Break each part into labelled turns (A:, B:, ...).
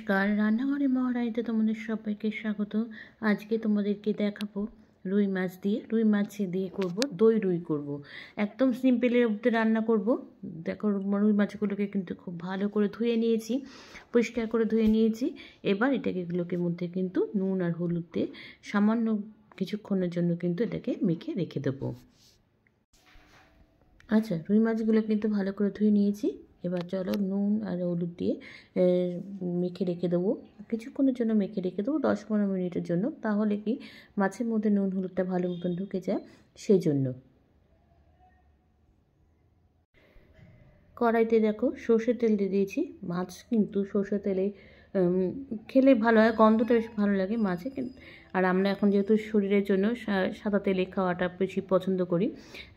A: নমস্কার, রান্নাঘরে মহারানীতে তোমাদের সবাইকে স্বাগত। আজকে তোমাদেরকে দেখাবো রুই মাছ দিয়ে করব দই রুই করব। একদম সিম্পলের মধ্যে রান্না করব। দেখো, রুই মাছগুলোকে কিন্তু খুব ভালো করে ধুয়ে নিয়েছি, পরিষ্কার করে ধুয়ে নিয়েছি। এবার এগুলোকে মধ্যে কিন্তু নুন আর হলুদ দিয়ে সামান্য কিছুক্ষণের জন্য কিন্তু এটাকে মেখে রেখে দেবো। আচ্ছা, রুই মাছগুলো কিন্তু ভালো করে ধুয়ে নিয়েছি। এবার চলো নুন আর হলুদ দিয়ে মেখে রেখে দেবো। কিছুক্ষণের জন্য মেখে রেখে দেবো, 10-15 মিনিটের জন্য। তাহলে কি মাছের মধ্যে নুন হলুদটা ভালো মতন ঢুকে যায়, সেই জন্য। কড়াইতে দেখো সর্ষের তেল দিয়ে দিয়েছি। মাছ কিন্তু সর্ষের তেলে খেলে ভালো হয়, গন্ধটা বেশ ভালো লাগে মাছে। আর আমরা এখন যেহেতু শরীরের জন্য সাদা তেলে খাওয়াটা বেশি পছন্দ করি।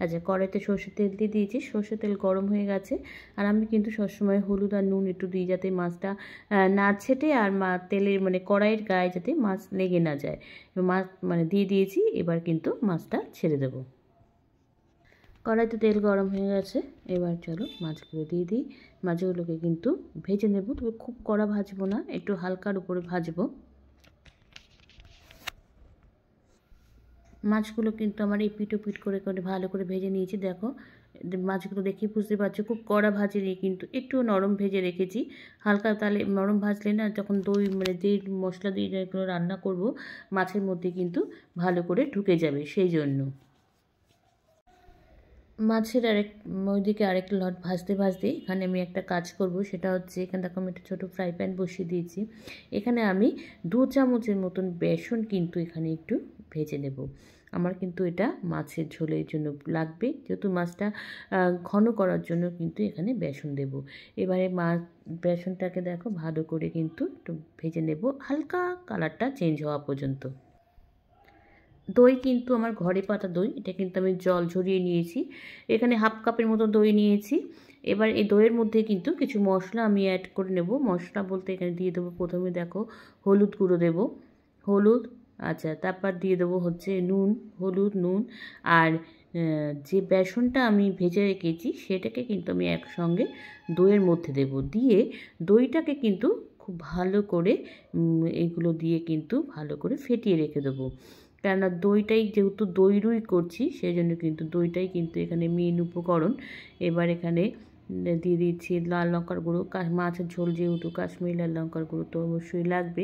A: আচ্ছা, কড়াইতে সর্ষের তেল দিয়ে দিয়েছি, সর্ষের তেল গরম হয়ে গেছে। আর আমি কিন্তু সবসময় হলুদ আর নুন একটু দিই, যাতে মাছটা না ছেটে আর তেলের কড়াইয়ের গায়ে যাতে মাছ লেগে না যায়। মাছ দিয়ে দিয়েছি। এবার কিন্তু মাছটা ছেড়ে দেবো। কড়াইতে তেল গরম হয়ে গেছে। এবার চলো মাছগুলো দিয়ে দিই। মাছগুলোকে কিন্তু ভেজে নেব, তবে খুব কড়া ভাজবো না, একটু হালকার উপরে ভাজবো। মাছগুলো কিন্তু আমার এই পিট করে ভালো করে ভেজে নিয়েছি। দেখো, মাছগুলো দেখে বুঝতে পারছো খুব কড়া ভাজিনি, কিন্তু একটু নরম ভেজে রেখেছি। হালকা, তাহলে নরম ভাজলে না, যখন দই যে মশলা দিয়ে যেগুলো রান্না করব মাছের মধ্যে কিন্তু ভালো করে ঢুকে যাবে, সেই জন্য। মাছের ওইদিকে আরেকটা লট ভাজতে এখানে আমি একটা কাজ করব। সেটা হচ্ছে, এখানে দেখো আমি একটা ছোটো ফ্রাই প্যান বসিয়ে দিয়েছি। এখানে আমি 2 চামচের মতন বেসন কিন্তু এখানে একটু ভেজে নেব। আমার কিন্তু এটা মাছের ঝোলের জন্য লাগবে, যেহেতু মাছটা ঘন করার জন্য কিন্তু এখানে বেসন দেব। এবারে বেসনটাকে দেখো ভালো করে কিন্তু একটু ভেজে নেব, হালকা কালারটা চেঞ্জ হওয়া পর্যন্ত। দই কিন্তু আমার ঘরে পাতা দই, এটা কিন্তু আমি জল ঝরিয়ে নিয়েছি। এখানে হাফ কাপের মতো দই নিয়েছি। এবার এই দইয়ের মধ্যে কিন্তু কিছু মশলা আমি অ্যাড করে নেব। মশলা বলতে এখানে দিয়ে দেবো, প্রথমে দেখো হলুদ গুঁড়ো দেব, হলুদ। আচ্ছা, তারপর দিয়ে দেবো হচ্ছে নুন, হলুদ, নুন। আর যে বেসনটা আমি ভেজে রেখেছি সেটাকে কিন্তু আমি একসঙ্গে দইয়ের মধ্যে দেব। দিয়ে দইটাকে কিন্তু খুব ভালো করে এগুলো দিয়ে কিন্তু ভালো করে ফেটিয়ে রেখে দেবো। কেননা দইটাই, যেহেতু দই রুই করছি, সেই জন্য কিন্তু দইটাই কিন্তু এখানে মেন উপকরণ। এবার এখানে দিয়ে দিচ্ছি লাল লঙ্কার গুঁড়ো। মাছের ঝোল যেহেতু, কাশ্মীরি লাল লঙ্কার গুঁড়ো তো অবশ্যই লাগবে।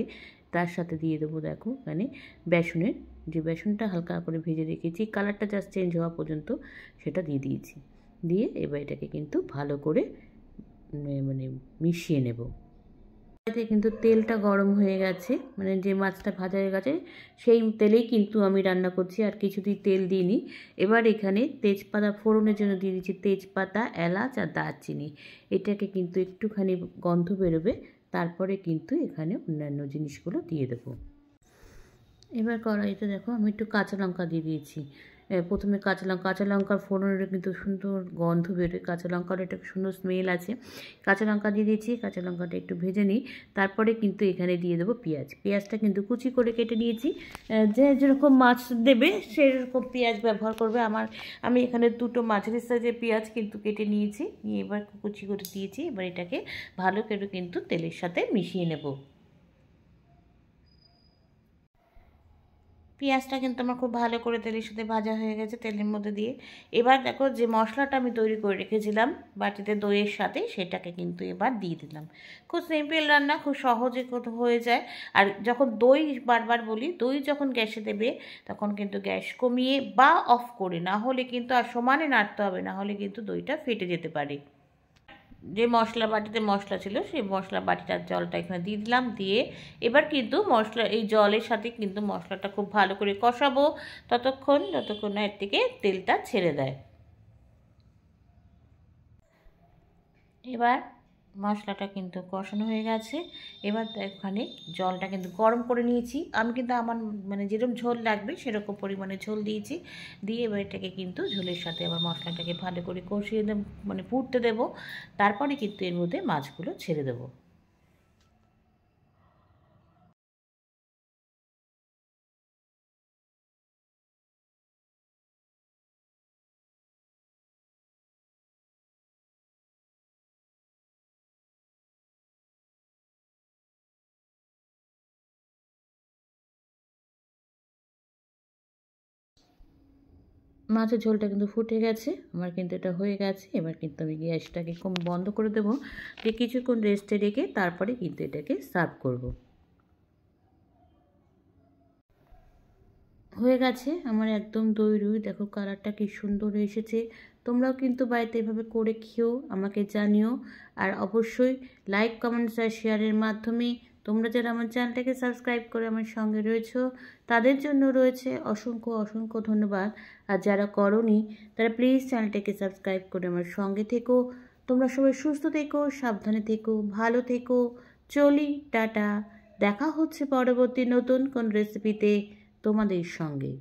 A: তার সাথে দিয়ে দেবো দেখো এখানে যে বেসনটা হালকা করে ভেজে রেখেছি, কালারটা জাস্ট চেঞ্জ হওয়া পর্যন্ত সেটা দিয়ে দিয়েছি। দিয়ে এবার এটাকে কিন্তু ভালো করে মিশিয়ে নেব। কিন্তু তেলটা গরম হয়ে গেছে, যে মাছটা ভাজা হয়ে গেছে সেই তেলেই কিন্তু আমি রান্না করছি, আর কিছুতেই তেল দিইনি। এবার এখানে তেজপাতা ফোড়নের জন্য দিয়ে দিচ্ছি তেজপাতা, এলাচ আর দারচিনি। এটাকে কিন্তু একটুখানি গন্ধ বেরোবে, তারপরে কিন্তু এখানে অন্যান্য জিনিসগুলো দিয়ে দেবো। এবার কড়াইতে দেখো আমি একটু কাঁচা লঙ্কা দিয়ে দিয়েছি। প্রথমে কাঁচা লঙ্কার ফোড়নের কিন্তু সুন্দর গন্ধ বেরোয়, কাঁচা লঙ্কার একটা সুন্দর স্মেল আছে। কাঁচা লঙ্কা দিয়ে দিয়েছি, কাঁচা লঙ্কাটা একটু ভেজে নিই। তারপরে কিন্তু এখানে দিয়ে দেবো পেঁয়াজটা কিন্তু কুচি করে কেটে নিয়েছি। যে যেরকম মাছ দেবে সেরকম পেঁয়াজ ব্যবহার করবে। আমি এখানে 2টো মাঝারি সাইজের পেঁয়াজ কিন্তু কেটে নিয়েছি, নিয়ে এবার কুচি করে দিয়েছি। এবার এটাকে ভালো করে কিন্তু তেলের সাথে মিশিয়ে নেব। পেঁয়াজটা কিন্তু আমার খুব ভালো করে তেলের সাথে ভাজা হয়ে গেছে, তেলের মধ্যে দিয়ে। এবার দেখো, যে মশলাটা আমি তৈরি করে রেখেছিলাম বাটিতে দইয়ের সাথে, সেটাকে কিন্তু এবার দিয়ে দিলাম। খুব সিম্পল রান্না, খুব সহজে হয়ে যায়। আর যখন দই, বারবার বলি, দই যখন গ্যাসে দেবে তখন কিন্তু গ্যাস কমিয়ে বা অফ করে, না হলে কিন্তু আর সমানে নাড়তে হবে, না হলে কিন্তু দইটা ফেটে যেতে পারে। যে মশলা বাটিতে মশলা ছিল সেই মশলা বাটিটার জলটা এখানে দিয়ে দিলাম। দিয়ে এবার কিন্তু এই জলের সাথে কিন্তু মশলাটা খুব ভালো করে কষাবো যতক্ষণ না এর থেকে তেলটা ছেড়ে দেয়। এবার মশলাটা কিন্তু কষানো হয়ে গেছে। এবার এখানে জলটা কিন্তু গরম করে নিয়েছি আমি, কিন্তু আমার যেরকম ঝোল লাগবে সেরকম পরিমাণে ঝোল দিয়েছি। দিয়ে এবার এটাকে কিন্তু ঝোলের সাথে আবার মশলাটাকে ভালো করে কষিয়ে ফুটতে দেবো। তারপরে কিন্তু এর মধ্যে মাছগুলো ছেড়ে দেবো। মাছের ঝোলটা কিন্তু ফুটে গেছে, আমার কিন্তু এটা হয়ে গেছে। এবার কিন্তু আমি গ্যাসটাকে বন্ধ করে দেবো, দিয়ে কিছুক্ষণ রেস্টে রেখে তারপরে কিন্তু এটাকে সার্ভ করব। হয়ে গেছে আমার একদম দই রুই, দেখো কালারটা কি সুন্দর এসেছে। তোমরাও কিন্তু বাড়িতে এভাবে করে খেও, আমাকে জানিও। আর অবশ্যই লাইক কমেন্টস আর শেয়ারের মাধ্যমে তোমরা যারা আমার চ্যানেলটাকে সাবস্ক্রাইব করে আমার সঙ্গে রয়েছো তাদের জন্য রয়েছে অসংখ্য অসংখ্য ধন্যবাদ। আর যারা করোনি তারা প্লিজ চ্যানেলটাকে সাবস্ক্রাইব করে আমার সঙ্গে থেকো। তোমরা সবাই সুস্থ থেকো, সাবধানে থেকো, ভালো থেকো। চলি, টাটা। দেখা হচ্ছে পরবর্তী নতুন কোন রেসিপিতে তোমাদের সঙ্গে।